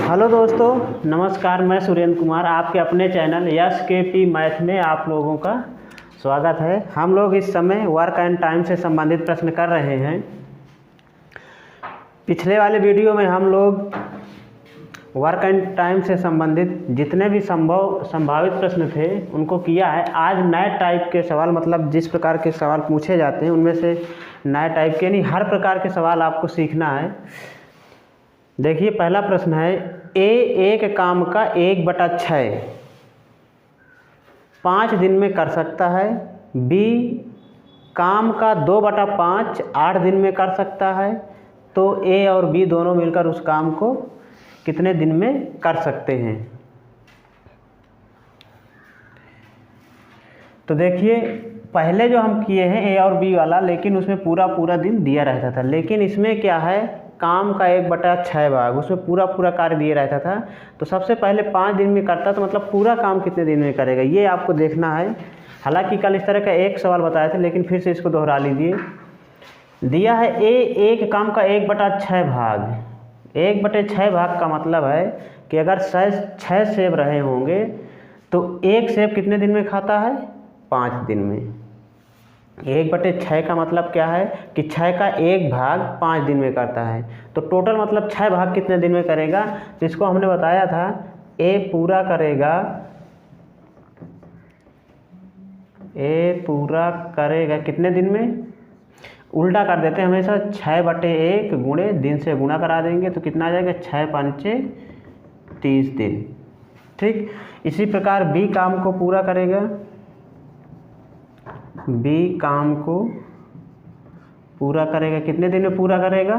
Hello दोस्तों, नमस्कार। मैं सुरेंद्र कुमार आपके अपने चैनल यस के पी मैथ में आप लोगों का स्वागत है। हम लोग इस समय वर्क एंड टाइम से संबंधित प्रश्न कर रहे हैं। पिछले वाले वीडियो में हम लोग वर्क एंड टाइम से संबंधित जितने भी संभावित प्रश्न थे उनको किया है। आज नए टाइप के सवाल, मतलब जिस प्रकार के सवाल पूछे जाते हैं उनमें से नए टाइप के नहीं, हर प्रकार के सवाल आपको सीखना है। देखिए, पहला प्रश्न है, ए एक काम का 1/6 5 दिन में कर सकता है। बी काम का 2/5 8 दिन में कर सकता है। तो ए और बी दोनों मिलकर उस काम को कितने दिन में कर सकते हैं? तो देखिए, पहले जो हम किए हैं ए और बी वाला, लेकिन उसमें पूरा दिन दिया रहता था। लेकिन इसमें क्या है, काम का 1/6 भाग, उसमें पूरा कार्य दिया रहता था। तो सबसे पहले 5 दिन में करता, तो मतलब पूरा काम कितने दिन में करेगा ये आपको देखना है। हालांकि कल इस तरह का एक सवाल बताए थे, लेकिन फिर से इसको दोहरा लीजिए। दिया है ए एक काम का 1/6 भाग। 1/6 भाग का मतलब है कि अगर 6 सेब रहे होंगे तो एक सेब कितने दिन में खाता है? 5 दिन में। 1/6 का मतलब क्या है कि 6 का 1 भाग 5 दिन में करता है। तो टोटल मतलब 6 भाग कितने दिन में करेगा? जिसको हमने बताया था ए पूरा करेगा कितने दिन में? उल्टा कर देते हैं हमेशा, 6/1 गुणे दिन से गुणा करा देंगे तो कितना आ जाएगा? 6×5 = 30 दिन। ठीक, इसी प्रकार बी काम को पूरा करेगा। बी काम को पूरा करेगा कितने दिन में पूरा करेगा?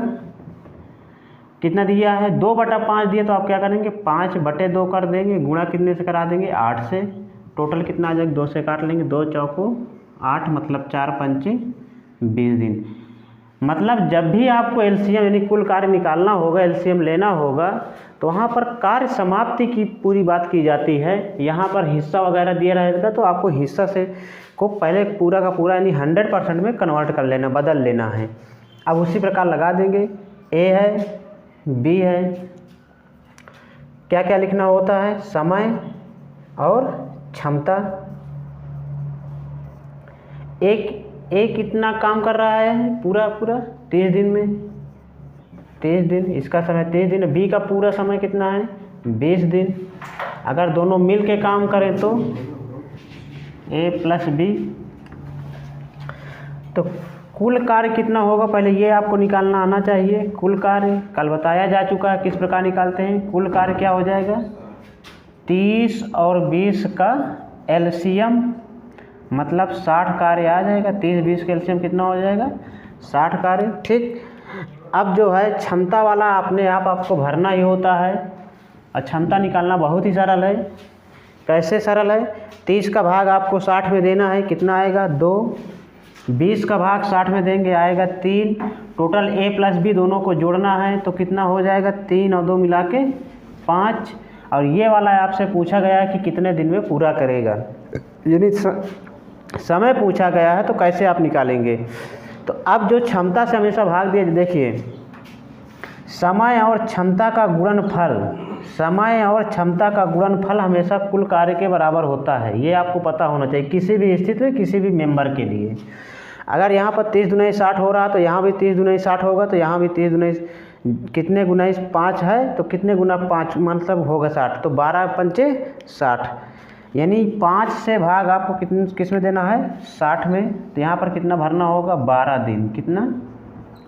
कितना दिया है? 2/5 दिया, तो आप क्या करेंगे? 5/2 कर देंगे, गुणा कितने से करा देंगे? 8 से। टोटल कितना आ जाएगा? 2 से काट लेंगे, 2 चौको 8, मतलब 4×5 = 20 दिन। मतलब जब भी आपको एलसीएम यानी कुल कार्य निकालना होगा, एलसीएम लेना होगा, तो वहाँ पर कार्य समाप्ति की पूरी बात की जाती है। यहाँ पर हिस्सा वगैरह दिया रहेगा, तो आपको हिस्सा से को पहले पूरा का पूरा यानी 100% में कन्वर्ट कर लेना, बदल लेना है। अब उसी प्रकार लगा देंगे। ए है, बी है, क्या क्या लिखना होता है? समय और क्षमता। एक कितना काम कर रहा है पूरा 30 दिन में? 30 दिन, इसका समय 30 दिन। बी का पूरा समय कितना है? 20 दिन। अगर दोनों मिल के काम करें तो ए प्लस बी, तो कुल कार्य कितना होगा पहले ये आपको निकालना आना चाहिए। कुल कार्य कल बताया जा चुका है किस प्रकार निकालते हैं। कुल कार्य क्या हो जाएगा? 30 और 20 का एलसीएम, मतलब 60 कार्य आ जाएगा। 30-20 का एलसीएम कितना हो जाएगा? 60 कार्य। ठीक, अब जो है क्षमता वाला अपने आप आपको भरना ही होता है। और क्षमता निकालना बहुत ही सरल है। कैसे सरल है? 30 का भाग आपको 60 में देना है, कितना आएगा? 2। 20 का भाग 60 में देंगे, आएगा 3। टोटल ए प्लस बी दोनों को जोड़ना है, तो कितना हो जाएगा? 3 और 2 मिला के 5। और ये वाला आपसे पूछा गया है कि कितने दिन में पूरा करेगा, यानी समय पूछा गया है, तो कैसे आप निकालेंगे? तो अब जो क्षमता से हमेशा भाग दिए, देखिए समय और क्षमता का गुणनफल हमेशा कुल कार्य के बराबर होता है। ये आपको पता होना चाहिए किसी भी स्थिति में, किसी भी मेंबर के लिए। अगर यहाँ पर 30 × 60 हो रहा है, तो यहाँ भी 30 × 60 होगा, तो यहाँ भी 30 × कितने गुना 5 है, तो कितने गुना 5 मतलब होगा 60, तो 12×5 = 60। यानी 5 से भाग आपको किस में देना है? 60 में। तो यहाँ पर कितना भरना होगा? 12 दिन। कितना?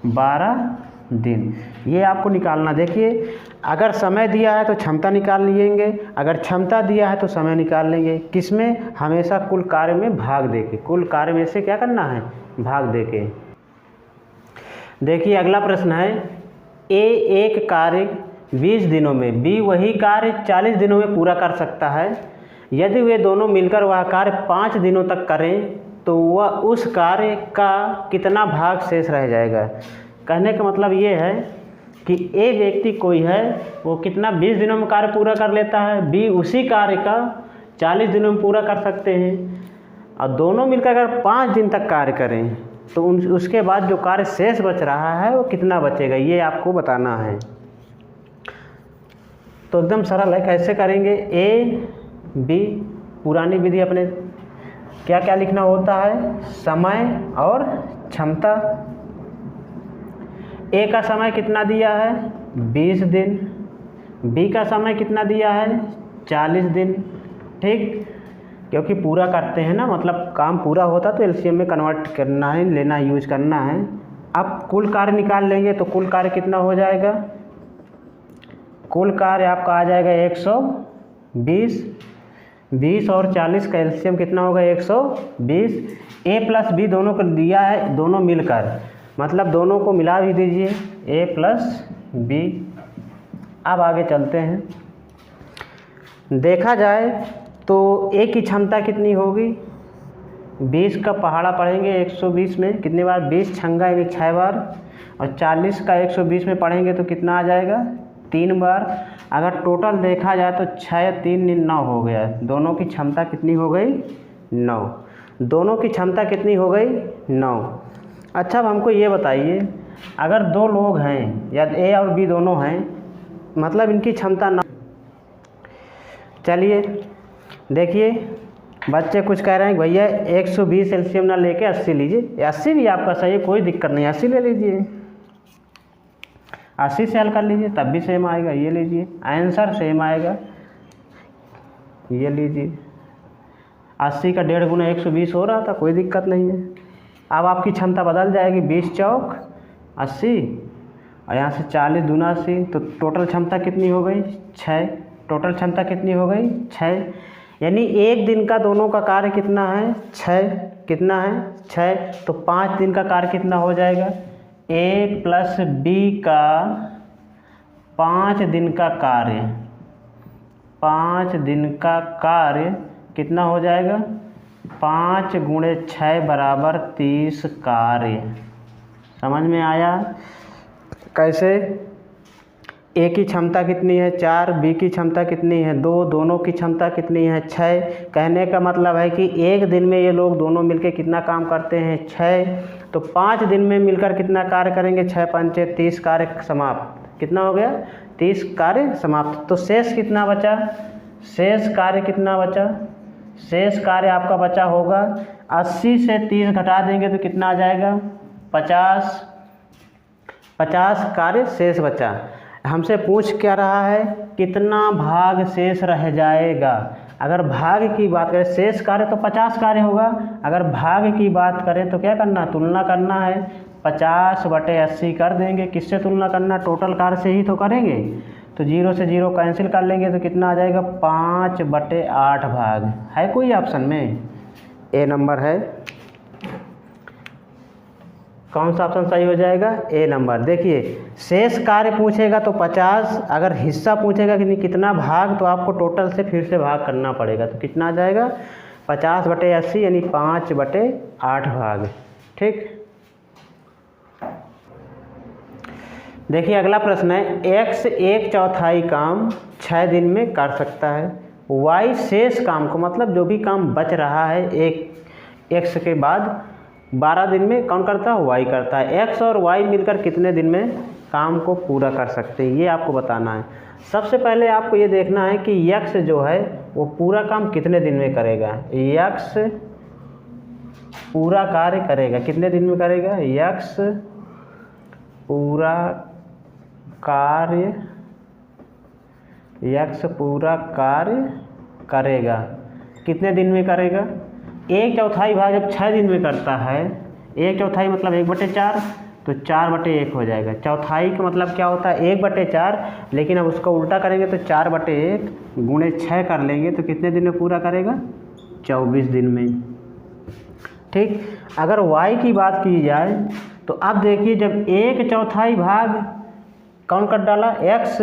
12 दिन। ये आपको निकालना। देखिए, अगर समय दिया है तो क्षमता निकाल लेंगे, अगर क्षमता दिया है तो समय निकाल लेंगे। किस में? हमेशा कुल कार्य में भाग देके, कुल कार्य में से क्या करना है? भाग देके। देखिए, अगला प्रश्न है, ए एक कार्य 20 दिनों में, बी वही कार्य 40 दिनों में पूरा कर सकता है। यदि वे दोनों मिलकर वह कार्य 5 दिनों तक करें तो वह उस कार्य का कितना भाग शेष रह जाएगा? कहने का मतलब ये है कि ए व्यक्ति कोई है, वो कितना 20 दिनों में कार्य पूरा कर लेता है, बी उसी कार्य का 40 दिनों में पूरा कर सकते हैं। और दोनों मिलकर अगर 5 दिन तक कार्य करें तो उसके बाद जो कार्य शेष बच रहा है वो कितना बचेगा, ये आपको बताना है। तो एकदम सरल है, कैसे करेंगे, ए बी, पुरानी विधि अपने क्या क्या लिखना होता है, समय और क्षमता। ए का समय कितना दिया है 20 दिन, बी का समय कितना दिया है 40 दिन, ठीक, क्योंकि पूरा करते हैं ना, मतलब काम पूरा होता तो एलसीएम में कन्वर्ट करना है, लेना यूज करना है। अब कुल कार्य निकाल लेंगे तो कुल कार्य कितना हो जाएगा, कुल कार्य आपका आ जाएगा 120, 20 और 40 का एलसीएम कितना होगा 120। ए प्लस बी दोनों को दिया है, दोनों मिलकर, मतलब दोनों को मिला भी दीजिए, ए प्लस बी। अब आगे चलते हैं, देखा जाए तो ए की क्षमता कितनी होगी, 20 का पहाड़ा पढ़ेंगे 120 में कितनी बार, 20 छंगा यानी 6 बार, और 40 का 120 में पढ़ेंगे तो कितना आ जाएगा 3 बार। अगर टोटल देखा जाए तो 6 3 9 हो गया, दोनों की क्षमता कितनी हो गई 9, दोनों की क्षमता कितनी हो गई 9। अच्छा अब हमको ये बताइए, अगर दो लोग हैं या ए और बी दोनों हैं, मतलब इनकी क्षमता 9, चलिए देखिए बच्चे कुछ कह रहे हैं भैया 120 एलसीएम ना लेके 80 लीजिए, 80 भी आपका सही है, कोई दिक्कत नहीं, 80 ले लीजिए, 80 से हल कर लीजिए तब भी सेम आएगा, ये लीजिए आंसर सेम आएगा, ये लीजिए 80 का 1.5 गुना 120 हो रहा था, कोई दिक्कत नहीं है। अब आपकी क्षमता बदल जाएगी, 20 चौक 80 और यहाँ से 40 दूना 80, तो टोटल क्षमता कितनी हो गई 6, टोटल क्षमता कितनी हो गई 6, यानी एक दिन का दोनों का कार्य कितना है 6, कितना है 6, तो 5 दिन का कार्य कितना हो जाएगा, ए प्लस बी का 5 दिन का कार्य, 5 दिन का कार्य कितना हो जाएगा, 5 गुणे 6 बराबर 30 कार्य। समझ में आया कैसे, ए की क्षमता कितनी है 4, बी की क्षमता कितनी है 2, दोनों की क्षमता कितनी है 6। कहने का मतलब है कि एक दिन में ये लोग दोनों मिलकर कितना काम करते हैं 6, तो 5 दिन में मिलकर कितना कार्य करेंगे, 6 पंचे 30 कार्य समाप्त, कितना हो गया 30 कार्य समाप्त। तो शेष कितना बचा, शेष कार्य कितना बचा, शेष कार्य आपका बचा होगा 80 से 30 घटा देंगे तो कितना आ जाएगा 50, 50 कार्य शेष बचा। हमसे पूछ क्या रहा है, कितना भाग शेष रह जाएगा। अगर भाग की बात करें, शेष कार्य तो 50 कार्य होगा, अगर भाग की बात करें तो क्या करना, तुलना करना है, 50/80 कर देंगे, किससे तुलना करना, टोटल कार्य से ही तो करेंगे, तो 0 से 0 कैंसिल कर लेंगे तो कितना आ जाएगा 5/8 भाग। है कोई ऑप्शन में, ए नंबर है, कौन सा ऑप्शन सही हो जाएगा, ए नंबर। देखिए शेष कार्य पूछेगा तो 50, अगर हिस्सा पूछेगा कि नहीं कितना भाग, तो आपको टोटल से फिर से भाग करना पड़ेगा, तो कितना आ जाएगा 50/80 यानी 5/8 भाग, ठीक। देखिए अगला प्रश्न है, x 1/4 काम 6 दिन में कर सकता है, y शेष काम को, मतलब जो भी काम बच रहा है एक x के बाद 12 दिन में कौन करता है, y करता है। x और y मिलकर कितने दिन में काम को पूरा कर सकते हैं, ये आपको बताना है। सबसे पहले आपको ये देखना है कि x जो है वो पूरा काम कितने दिन में करेगा, x पूरा कार्य करेगा कितने दिन में करेगा, x पूरा कार्य, x पूरा कार्य करेगा कितने दिन में करेगा, 1/4 भाग जब 6 दिन में करता है, 1/4 मतलब 1/4, तो 4/1 हो जाएगा। चौथाई का मतलब क्या होता है 1/4, लेकिन अब उसको उल्टा करेंगे तो 4/1 गुणे 6 कर लेंगे तो कितने दिन में पूरा करेगा, 24 दिन में, ठीक। अगर y की बात की जाए तो अब देखिए जब 1/4 भाग कौन कर डाला x,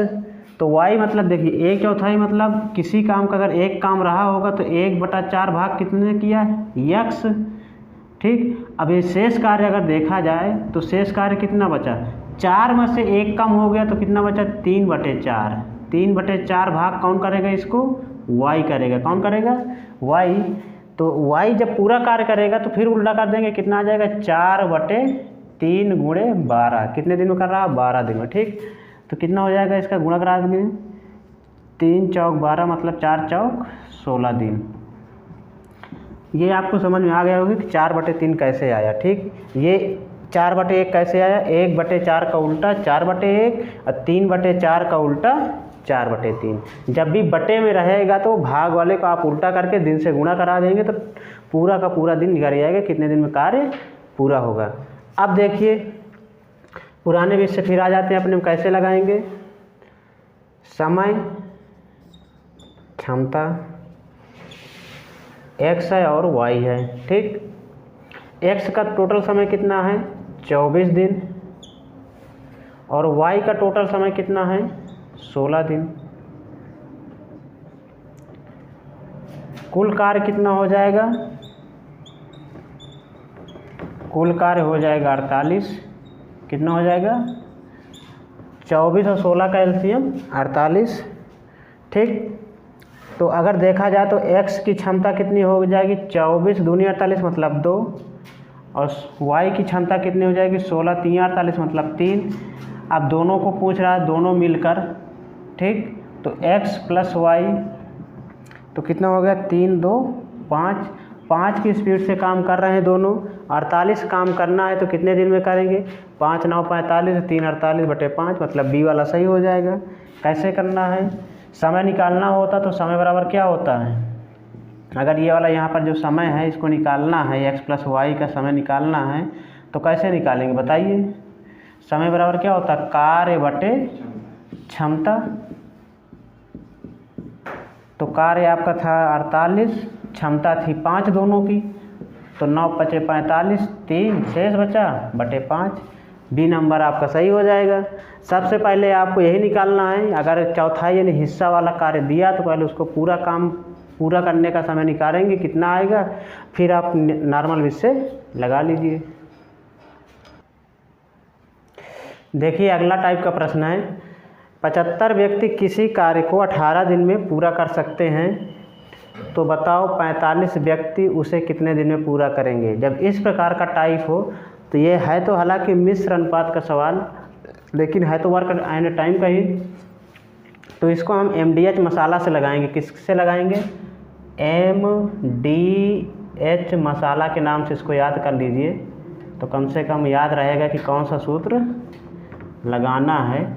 तो y मतलब देखिए 1/4 मतलब किसी काम का अगर एक काम रहा होगा तो 1/4 भाग कितने किया है x, ठीक। अब ये शेष कार्य अगर देखा जाए तो शेष कार्य कितना बचा, 4 में से 1 कम हो गया तो कितना बचा 3/4, 3/4 भाग कौन करेगा इसको, y करेगा, कौन करेगा y। तो y जब पूरा कार्य करेगा तो फिर उल्टा कर देंगे, कितना आ जाएगा 4/3 गुणे 12, कितने दिन में कर रहा है 12 दिन में, ठीक। तो कितना हो जाएगा इसका गुणा करा देंगे, 3 चौक 12 मतलब 4 चौक 16 दिन। ये आपको समझ में आ गया होगा कि 4/3 कैसे आया। ठीक, ये 4/1 कैसे आया, 1/4 का उल्टा 4/1 और 3/4 का उल्टा 4/3। जब भी बटे में रहेगा तो भाग वाले को आप उल्टा करके दिन से गुणा करा देंगे तो पूरा का पूरा दिन निकल जाएगा, कितने दिन में कार्य पूरा होगा। अब देखिए पुराने विषय से फिर आ जाते हैं अपने, कैसे लगाएंगे। समय क्षमता x है और y है। ठीक, x का टोटल समय कितना है 24 दिन और y का टोटल समय कितना है 16 दिन। कुल कार्य कितना हो जाएगा, कुल कार्य हो जाएगा 48। कितना हो जाएगा 24 और 16 का एलसीएम 48। ठीक, तो अगर देखा जाए तो x की क्षमता कितनी हो जाएगी 24 दूनी 48 मतलब 2 और y की क्षमता कितनी हो जाएगी 16 3 48 मतलब 3। अब दोनों को पूछ रहा है, दोनों मिलकर। ठीक, तो x प्लस y तो कितना हो गया 3 2 5। 5 की स्पीड से काम कर रहे हैं दोनों। 48 काम करना है तो कितने दिन में करेंगे 5 9 45 3 48/5 मतलब बी वाला सही हो जाएगा। कैसे करना है, समय निकालना होता तो समय बराबर क्या होता है, अगर ये वाला यहाँ पर जो समय है इसको निकालना है, x प्लस वाई का समय निकालना है तो कैसे निकालेंगे बताइए। समय बराबर क्या होता है कार्य बटे क्षमता। तो कार्य आपका था 48, क्षमता थी 5 दोनों की, तो 9 × 5 = 45, 3 शेष बचा बटे 5। बी नंबर आपका सही हो जाएगा। सबसे पहले आपको यही निकालना है, अगर चौथाई यानी हिस्सा वाला कार्य दिया तो पहले उसको पूरा काम पूरा करने का समय निकालेंगे कितना आएगा, फिर आप नॉर्मल विषय लगा लीजिए। देखिए अगला टाइप का प्रश्न है, 75 व्यक्ति किसी कार्य को 18 दिन में पूरा कर सकते हैं, तो बताओ 45 व्यक्ति उसे कितने दिन में पूरा करेंगे। जब इस प्रकार का टाइप हो तो ये है तो हालांकि मिश्र अनुपात का सवाल, लेकिन है तो वर्क एंड टाइम का ही, तो इसको हम MDH मसाला से लगाएंगे। किससे लगाएंगे, MDH मसाला के नाम से इसको याद कर लीजिए, तो कम से कम याद रहेगा कि कौन सा सूत्र लगाना है,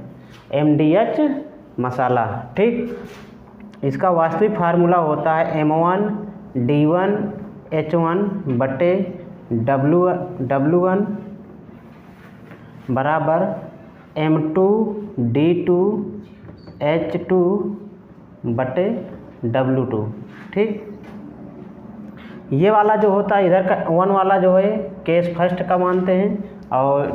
MDH मसाला। ठीक, इसका वास्तविक फार्मूला होता है M1D1H1/W1 बराबर M2D2H2/W2। ठीक, ये वाला जो होता है इधर का 1 वाला जो है केस फर्स्ट का मानते हैं और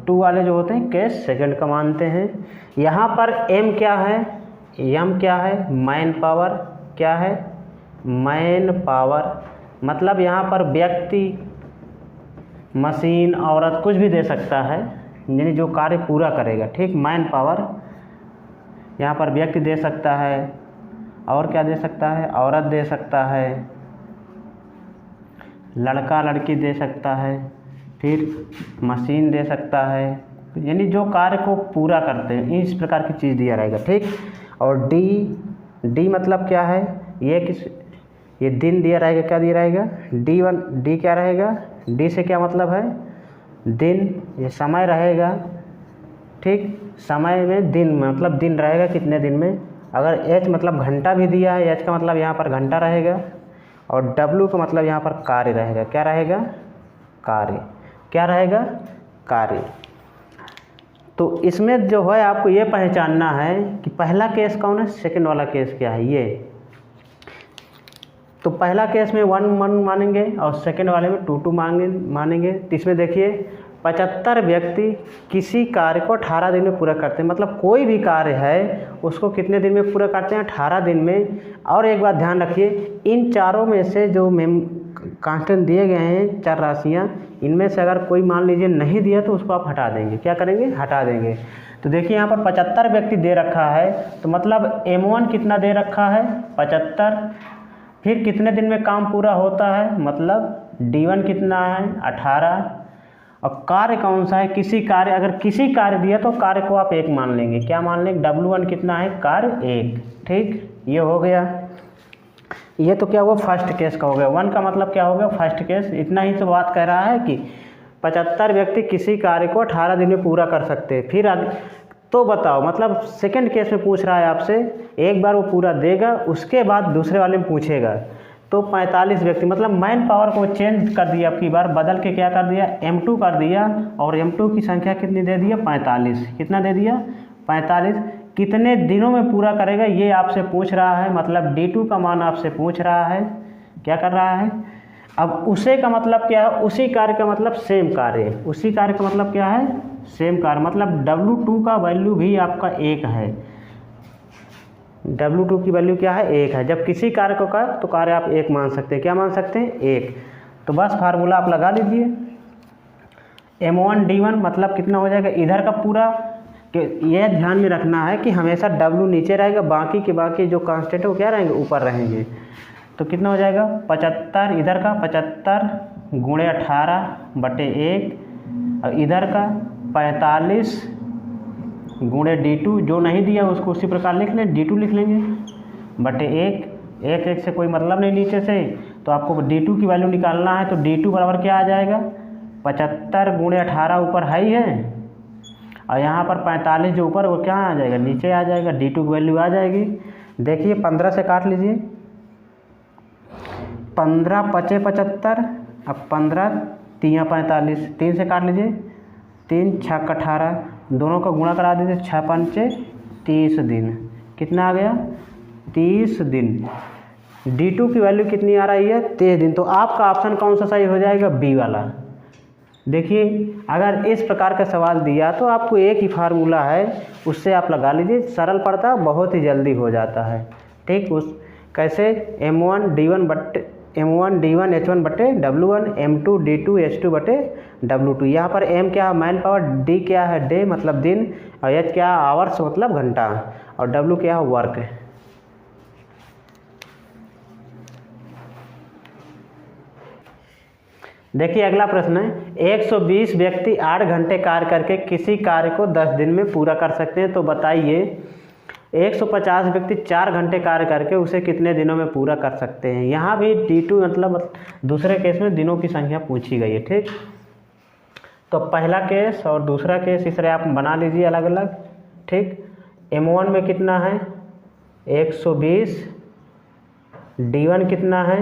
2 वाले जो होते हैं केस सेकंड का मानते हैं। यहाँ पर M क्या है, M क्या है मैन पावर। क्या है मैन पावर, मतलब यहाँ पर व्यक्ति मशीन औरत कुछ भी दे सकता है, यानी जो कार्य पूरा करेगा। ठीक, मैन पावर यहाँ पर व्यक्ति दे सकता है, और क्या दे सकता है औरत दे सकता है, लड़का लड़की दे सकता है, फिर मशीन दे सकता है, यानी जो कार्य को पूरा करते हैं इस प्रकार की चीज़ दिया रहेगा। ठीक, और डी मतलब क्या है, ये दिन दिया रहेगा, क्या दिया रहेगा डी क्या रहेगा, डी से क्या मतलब है दिन, ये समय रहेगा। ठीक, समय में दिन मतलब दिन रहेगा कितने दिन में। अगर एच मतलब घंटा भी दिया है, एच का मतलब यहाँ पर घंटा रहेगा, और डब्लू का मतलब यहाँ पर कार्य रहेगा। क्या रहेगा कार्य, क्या रहेगा कार्य। तो इसमें जो है आपको ये पहचानना है कि पहला केस कौन है, सेकंड वाला केस क्या है। ये तो पहला केस में 1 मानेंगे और सेकंड वाले में 2 मानेंगे। तो इसमें देखिए 75 व्यक्ति किसी कार्य को 18 दिन में पूरा करते हैं, मतलब कोई भी कार्य है उसको कितने दिन में पूरा करते हैं 18 दिन में। और एक बात ध्यान रखिए, इन चारों में से जो कांस्टेंट दिए गए हैं चार राशियाँ, इनमें से अगर कोई मान लीजिए नहीं दिया तो उसको आप हटा देंगे। क्या करेंगे हटा देंगे। तो देखिए यहाँ पर 75 व्यक्ति दे रखा है, तो मतलब M1 कितना दे रखा है 75, फिर कितने दिन में काम पूरा होता है, मतलब D1 कितना है 18, और कार्य कौन सा है, किसी कार्य, अगर किसी कार्य दिया तो कार्य को आप 1 मान लेंगे। क्या मान लेंगे, W1 कितना है, कार्य 1। ठीक, ये हो गया। ये तो क्या हुआ, फर्स्ट केस का हो गया। 1 का मतलब क्या हो गया, फर्स्ट केस। इतना ही तो बात कह रहा है कि 75 व्यक्ति किसी कार्य को 18 दिन में पूरा कर सकते हैं। फिर तो बताओ, मतलब सेकंड केस में पूछ रहा है आपसे, एक बार वो पूरा देगा, उसके बाद दूसरे वाले में पूछेगा। तो 45 व्यक्ति, मतलब मैन पावर को चेंज कर दिया, आपकी बार बदल के क्या कर दिया, M2 कर दिया, और M2 की संख्या कितनी दे दिया, 45। कितना दे दिया, 45। कितने दिनों में पूरा करेगा ये आपसे पूछ रहा है, मतलब D2 का मान आपसे पूछ रहा है। क्या कर रहा है, अब उसे का मतलब क्या है, उसी कार्य का मतलब सेम कार्य। उसी कार्य का मतलब क्या है, सेम कार्य, मतलब W2 का वैल्यू भी आपका 1 है। W2 की वैल्यू क्या है, 1 है। जब किसी कार्य को का तो कार्य आप 1 मान सकते हैं। क्या मान सकते हैं, 1। तो बस फार्मूला आप लगा लीजिए। M1 D1 मतलब कितना हो जाएगा, इधर का पूरा, यह ध्यान में रखना है कि हमेशा W नीचे रहेगा, बाकी के बाकी जो कांस्टेंट है वो क्या रहेंगे, ऊपर रहेंगे। तो कितना हो जाएगा, 75, इधर का 75 गुणे 18/1, और इधर का 45 गुणे D2, जो नहीं दिया उसको उसी प्रकार लिख लें, D2 लिख लेंगे बटे 1। 1 से कोई मतलब नहीं नीचे से, तो आपको D2 की वैल्यू निकालना है। तो D2 बराबर क्या आ जाएगा, 75 गुणे 18 ऊपर हाई है, और यहाँ पर 45 जो ऊपर वो क्या आ जाएगा, नीचे आ जाएगा। D2 की वैल्यू आ जाएगी। देखिए 15 से काट लीजिए, 15 पचे 75, अब 15 3 45, 3 से काट लीजिए, 3 6 18, दोनों का गुणा करा दीजिए, 6 पंचे 30 दिन। कितना आ गया, 30 दिन। D2 की वैल्यू कितनी आ रही है, 30 दिन। तो आपका ऑप्शन कौन सा सही हो जाएगा, बी वाला। देखिए अगर इस प्रकार का सवाल दिया तो आपको एक ही फार्मूला है, उससे आप लगा लीजिए, सरल पड़ता, बहुत ही जल्दी हो जाता है। ठीक, उस कैसे, M1 D1 H1 बटे W1, M2 D2 H2 बटे W2। यहाँ पर M क्या है, मैन पावर, D क्या है, डे मतलब दिन, और H क्या है, आवर्स मतलब घंटा, और W क्या है, वर्क। देखिए अगला प्रश्न है, 120 व्यक्ति 8 घंटे कार्य करके किसी कार्य को 10 दिन में पूरा कर सकते हैं। तो बताइए 150 व्यक्ति 4 घंटे कार्य करके उसे कितने दिनों में पूरा कर सकते हैं। यहाँ भी D2 मतलब दूसरे केस में दिनों की संख्या पूछी गई है। ठीक, तो पहला केस और दूसरा केस इस तरह आप बना लीजिए अलग अलग। ठीक, M1 में कितना है, 120, D1 कितना है,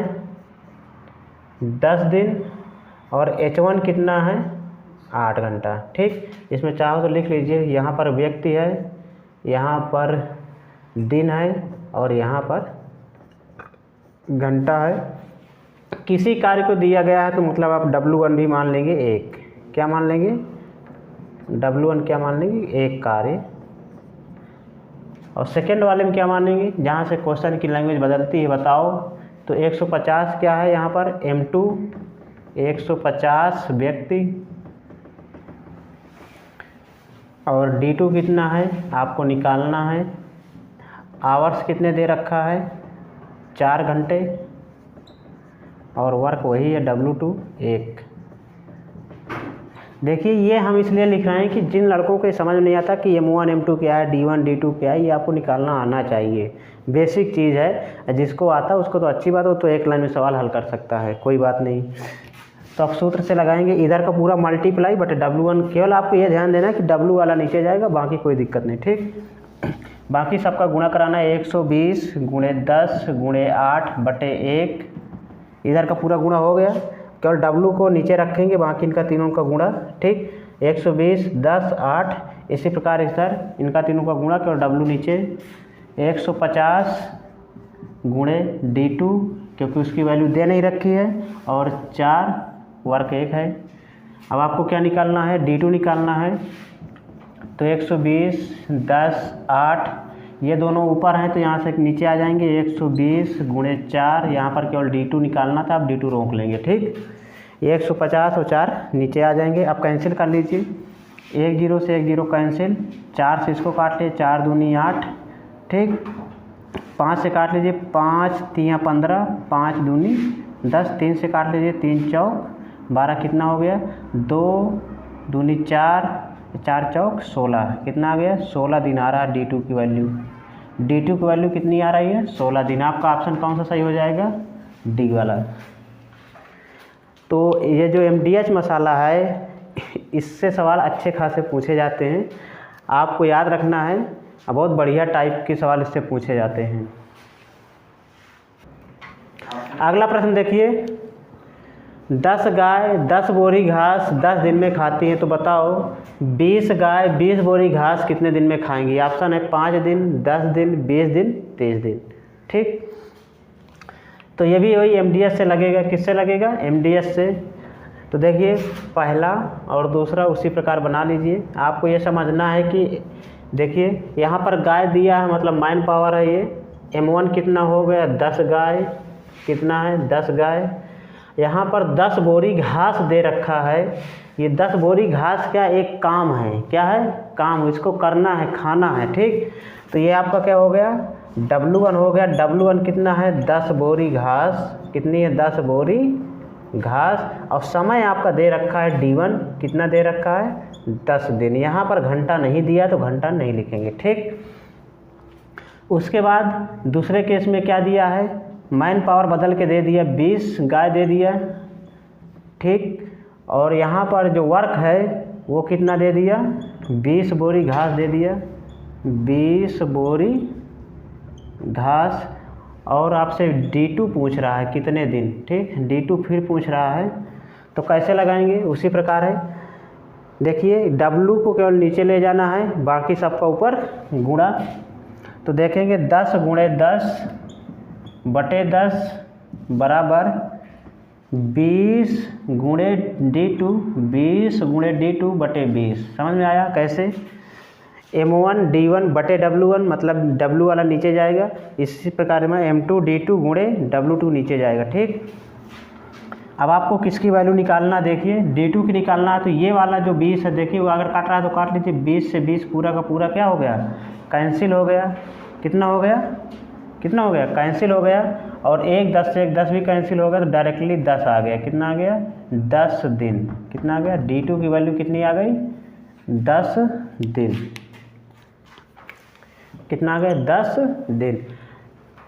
10 दिन, और H1 कितना है, 8 घंटा। ठीक, इसमें चाहो तो लिख लीजिए, यहाँ पर व्यक्ति है, यहाँ पर दिन है, और यहाँ पर घंटा है। किसी कार्य को दिया गया है तो मतलब आप W1 भी मान लेंगे 1। क्या मान लेंगे, W1 क्या मान लेंगे, 1 कार्य। और सेकेंड वाले में क्या मानेंगे, जहाँ से क्वेश्चन की लैंग्वेज बदलती है बताओ। तो 150 क्या है, यहाँ पर M2 150 व्यक्ति, और D2 कितना है आपको निकालना है। आवर्स कितने दे रखा है, 4 घंटे, और वर्क वही है W2 1। देखिए ये हम इसलिए लिख रहे हैं कि जिन लड़कों को समझ नहीं आता कि M1 M2 क्या है, D1 D2 क्या है, ये आपको निकालना आना चाहिए। बेसिक चीज़ है, जिसको आता है उसको तो अच्छी बात हो, तो एक लाइन में सवाल हल कर सकता है, कोई बात नहीं। तो आप सूत्र से लगाएंगे, इधर का पूरा मल्टीप्लाई बटे W1। केवल आपको ये ध्यान देना है कि W वाला नीचे जाएगा, बाकी कोई दिक्कत नहीं। ठीक, बाकी सबका गुणा कराना है, 120 गुणे 10 गुणे 8 बटे 1। इधर का पूरा गुणा हो गया, केवल W को नीचे रखेंगे, बाकी इनका तीनों का गुणा। ठीक, 120 10 8, इसी प्रकार इधर इनका तीनों का गुणा, केवल W नीचे। 150 गुणे D2 क्योंकि उसकी वैल्यू दे नहीं रखी है, और 4 वर्क 1 है। अब आपको क्या निकालना है, D2 निकालना है। तो 120 10 8, ये दोनों ऊपर हैं तो यहाँ से नीचे आ जाएंगे। 120 गुणे 4, यहाँ पर केवल D2 निकालना था, अब D2 रोक लेंगे। ठीक, 150 और 4 नीचे आ जाएंगे। अब कैंसिल कर लीजिए, 1 0 से 1 0 कैंसिल, 4 से इसको काट लिए, 4 दूनी 8। ठीक, 5 से काट लीजिए, 5 3 15, 5 दूनी 10, 3 से काट लीजिए, 3 चौक 12 कितना हो गया, 2 दूनी 4, 4 चौक 16, कितना आ गया 16 दिन आ रहा है D2 की वैल्यू। D2 की वैल्यू कितनी आ रही है 16 दिन। आपका ऑप्शन कौन सा सही हो जाएगा, डी वाला। तो ये जो MDH मसाला है इससे सवाल अच्छे खासे पूछे जाते हैं, आपको याद रखना है, बहुत बढ़िया टाइप के सवाल इससे पूछे जाते हैं। अगला प्रश्न देखिए, 10 गाय 10 बोरी घास 10 दिन में खाती हैं, तो बताओ 20 गाय 20 बोरी घास कितने दिन में खाएंगी। ऑप्शन है 5 दिन, 10 दिन, 20 दिन, 30 दिन। ठीक, तो ये भी वही MDH से लगेगा। किससे लगेगा, MDH से। तो देखिए पहला और दूसरा उसी प्रकार बना लीजिए। आपको ये समझना है कि देखिए यहाँ पर गाय दिया है, मतलब मैन पावर है ये। M1 कितना हो गया 10 गाय, कितना है 10 गाय। यहाँ पर 10 बोरी घास दे रखा है। ये 10 बोरी घास क्या एक काम है, क्या है काम, इसको करना है, खाना है। ठीक, तो ये आपका क्या हो गया W1 हो गया। W1 कितना है 10 बोरी घास, कितनी है 10 बोरी घास। और समय आपका दे रखा है D1, कितना दे रखा है 10 दिन। यहाँ पर घंटा नहीं दिया तो घंटा नहीं लिखेंगे। ठीक, उसके बाद दूसरे केस में क्या दिया है, मैन पावर बदल के दे दिया 20 गाय दे दिया। ठीक, और यहाँ पर जो वर्क है वो कितना दे दिया 20 बोरी घास दे दिया, 20 बोरी घास। और आपसे D2 पूछ रहा है कितने दिन। ठीक, D2 फिर पूछ रहा है, तो कैसे लगाएंगे, उसी प्रकार है। देखिए W को केवल नीचे ले जाना है, बाकी सबका ऊपर गुणा। तो देखेंगे 10 गुणे 10 बटे 10 बराबर 20 गुणे D2, 20 गुणे D2 बटे 20। समझ में आया कैसे। M1 D1 बटे W1, मतलब W वाला नीचे जाएगा। इसी प्रकार में M2 D2 गुणे W2 नीचे जाएगा। ठीक, अब आपको किसकी वैल्यू निकालना, देखिए D2 की निकालना है। तो ये वाला जो 20 है, देखिए वो अगर काट रहा है तो काट लीजिए। 20 से 20 पूरा का पूरा क्या हो गया, कैंसिल हो गया। कितना हो गया, कितना हो गया, कैंसिल हो गया। और 1 10 से 1 10 भी कैंसिल हो गया, तो डायरेक्टली 10 आ गया। कितना आ गया 10 दिन। कितना आ गया, D2 की वैल्यू कितनी आ गई 10 दिन। कितना आ गया 10 दिन।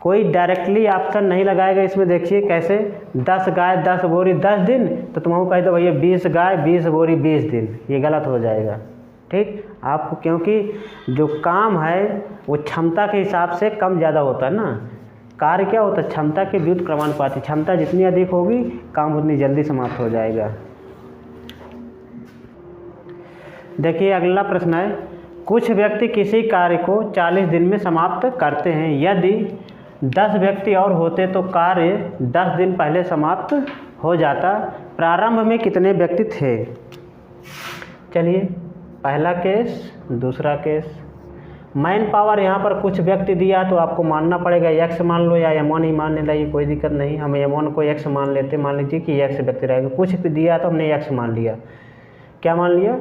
कोई डायरेक्टली ऑप्शन नहीं लगाएगा इसमें। देखिए कैसे, 10 गाय 10 बोरी 10 दिन, तो तुमको कह दो भैया 20 गाय 20 बोरी 20 दिन, ये गलत हो जाएगा। ठीक, आपको क्योंकि जो काम है वो क्षमता के हिसाब से कम ज़्यादा होता है ना। कार्य क्या होता है, क्षमता के व्युत्क्रमानुपाती क्रमानुपाती। क्षमता जितनी अधिक होगी काम उतनी जल्दी समाप्त हो जाएगा। देखिए अगला प्रश्न है, कुछ व्यक्ति किसी कार्य को 40 दिन में समाप्त करते हैं। यदि 10 व्यक्ति और होते तो कार्य 10 दिन पहले समाप्त हो जाता। प्रारंभ में कितने व्यक्ति थे। चलिए पहला केस, दूसरा केस। मैन पावर यहाँ पर कुछ व्यक्ति दिया तो आपको मानना पड़ेगा x मान लो या M1 ही मान लेना, ये कोई दिक्कत नहीं। हम M1 को x मान लेते, मान लीजिए कि x व्यक्ति रहेगा। कुछ भी दिया तो हमने x मान लिया। क्या मान लिया,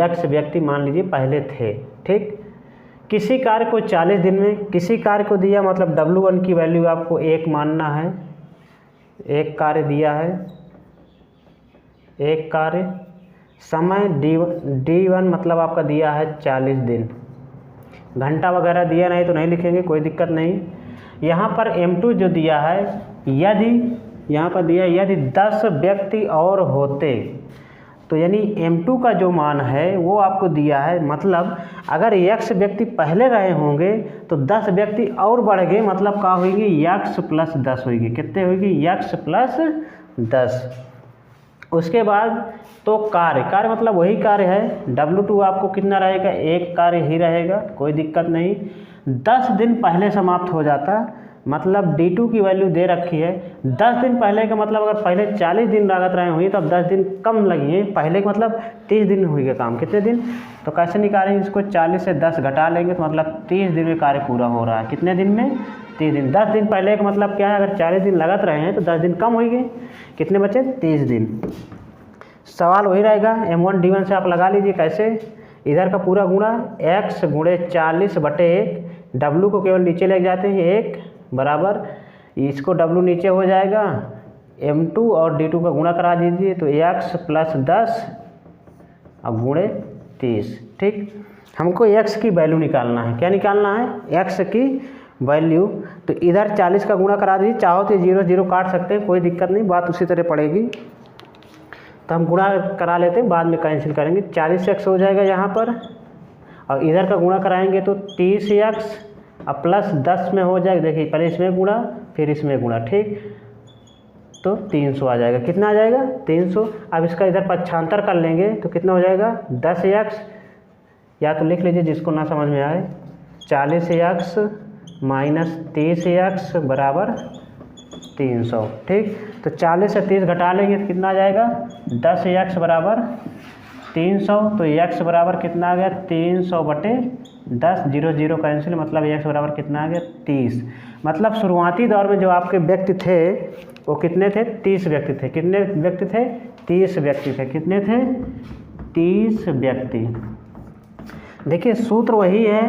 x व्यक्ति मान लीजिए पहले थे। ठीक, किसी कार्य को 40 दिन में, किसी कार्य को दिया मतलब W1 की वैल्यू आपको 1 मानना है। एक कार्य दिया है, एक कार्य, समय D1 मतलब आपका दिया है 40 दिन। घंटा वगैरह दिया नहीं तो नहीं लिखेंगे, कोई दिक्कत नहीं। यहाँ पर M2 जो दिया है, यदि यहाँ पर दिया यदि 10 व्यक्ति और होते, तो यानी M2 का जो मान है वो आपको दिया है। मतलब अगर x व्यक्ति पहले रहे होंगे तो 10 व्यक्ति और बढ़ गए, मतलब क्या होगी x प्लस 10 होगी। कितने होगी x प्लस 10। उसके बाद तो कार्य मतलब वही कार्य है। W2 आपको कितना रहेगा, एक कार्य ही रहेगा, कोई दिक्कत नहीं। 10 दिन पहले समाप्त हो जाता, मतलब D2 की वैल्यू दे रखी है 10 दिन पहले का मतलब अगर पहले 40 दिन लागत रहे हुई तो अब 10 दिन कम लगी है। पहले का मतलब 30 दिन हुई है काम, कितने दिन। तो कैसे निकालेंगे इसको, 40 से 10 घटा लेंगे तो मतलब 30 दिन में कार्य पूरा हो रहा है। कितने दिन में, 30 दिन। 10 दिन पहले का मतलब क्या है, अगर 40 दिन लागत रहे हैं तो 10 दिन कम हो गए, कितने बचे 30 दिन। सवाल वही रहेगा, M1 D1 से आप लगा लीजिए। कैसे, इधर का पूरा गुणा x गुणे 40 बटे 1, W को केवल नीचे ले जाते हैं 1 बराबर, इसको W नीचे हो जाएगा m2 और d2 का गुणा करा दीजिए तो x प्लस 10 और गुणे 30। ठीक, हमको x की वैल्यू निकालना है। क्या निकालना है? x की वैल्यू। तो इधर 40 का गुणा करा दीजिए, चाहो तो 0 0 काट सकते हैं, कोई दिक्कत नहीं, बात उसी तरह पड़ेगी। तो हम गुणा करा लेते हैं, बाद में कैंसिल करेंगे। 40x हो जाएगा यहाँ पर, और इधर का गुणा कराएंगे तो 30x और प्लस 10 में हो जाएगा। देखिए पहले इसमें गुणा फिर इसमें गुणा। ठीक, तो 300 आ जाएगा। कितना आ जाएगा? 300। अब इसका इधर पक्षांतर कर लेंगे तो कितना हो जाएगा? 10x, या तो लिख लीजिए जिसको ना समझ में आए, 40x माइनस 30x बराबर 300। ठीक, तो 40 से 30 घटा लेंगे तो कितना आ जाएगा? 10x बराबर 300। तो x बराबर कितना आ गया? 300/10, 0 0 कैंसिल, मतलब x बराबर कितना आ गया? 30। मतलब शुरुआती दौर में जो आपके व्यक्ति थे वो कितने थे? 30 व्यक्ति थे। कितने व्यक्ति थे? 30 व्यक्ति थे। कितने थे? 30 व्यक्ति। देखिए सूत्र वही है,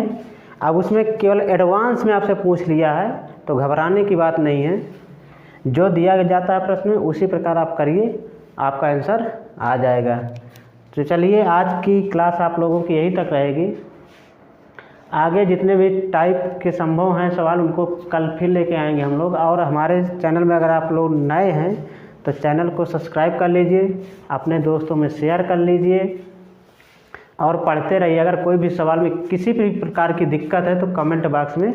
अब उसमें केवल एडवांस में आपसे पूछ लिया है तो घबराने की बात नहीं है। जो दिया जाता है प्रश्न में उसी प्रकार आप करिए, आपका आंसर आ जाएगा। तो चलिए आज की क्लास आप लोगों की यही तक रहेगी। आगे जितने भी टाइप के संभव हैं सवाल उनको कल फिर लेके आएंगे हम लोग। और हमारे चैनल में अगर आप लोग नए हैं तो चैनल को सब्सक्राइब कर लीजिए, अपने दोस्तों में शेयर कर लीजिए और पढ़ते रहिए। अगर कोई भी सवाल में किसी भी प्रकार की दिक्कत है तो कमेंट बॉक्स में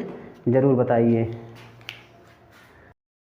ज़रूर बताइए।